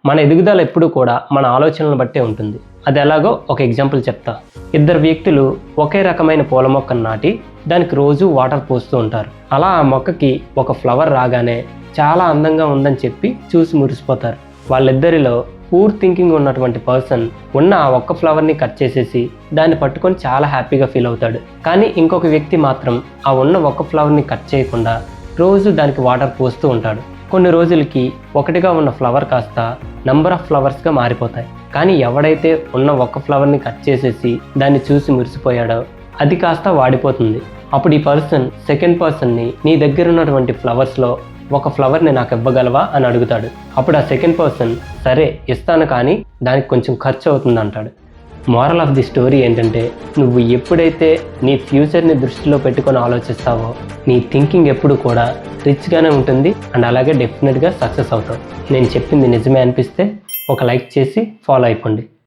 మన ఎదుగుదల ఎప్పుడు కూడా మన ఆలోచనలను బట్టే ఉంటుంది. అది ఎలాగో ఒక ఎగ్జాంపుల్ చెప్తా. ఇద్దరు వ్యక్తులు ఒకే రకమైన పూల మొక్కను నాటి దానికి రోజు వాటర్ పోస్తూ ఉంటారు. అలా ఆ మొక్కకి ఒక ఫ్లవర్ రాగానే చాలా అందంగా ఉందని చెప్పి చూసి మురిసిపోతారు. వాళ్ళిద్దరిలో పూర్ థింకింగ్ ఉన్నటువంటి పర్సన్ ఉన్న ఆ ఒక్క ఫ్లవర్ని కట్ చేసేసి దాన్ని పట్టుకొని చాలా హ్యాపీగా ఫీల్ అవుతాడు. కానీ ఇంకొక వ్యక్తి మాత్రం ఆ ఉన్న ఒక్క ఫ్లవర్ని కట్ చేయకుండా రోజు దానికి వాటర్ పోస్తూ ఉంటాడు. కొన్ని రోజులకి ఒకటిగా ఉన్న ఫ్లవర్ కాస్త నంబర్ ఆఫ్ ఫ్లవర్స్గా మారిపోతాయి. కానీ ఎవడైతే ఉన్న ఒక్క ఫ్లవర్ని కట్ చేసేసి దాన్ని చూసి మురిసిపోయాడో అది కాస్త వాడిపోతుంది. అప్పుడు ఈ పర్సన్ సెకండ్ పర్సన్ని నీ దగ్గర ఉన్నటువంటి ఫ్లవర్స్లో ఒక ఫ్లవర్ని నాకు ఇవ్వగలవా అని అడుగుతాడు. అప్పుడు ఆ సెకండ్ పర్సన్ సరే ఇస్తాను, కానీ దానికి కొంచెం ఖర్చు అవుతుంది అంటాడు. మోరల్ ఆఫ్ ది స్టోరీ ఏంటంటే, నువ్వు ఎప్పుడైతే నీ ఫ్యూచర్ని దృష్టిలో పెట్టుకొని ఆలోచిస్తావో నీ థింకింగ్ ఎప్పుడు కూడా రిచ్గానే ఉంటుంది అండ్ అలాగే డెఫినెట్గా సక్సెస్ అవుతావు. నేను చెప్పింది నిజమే అనిపిస్తే ఒక లైక్ చేసి ఫాలో అయిపోండి.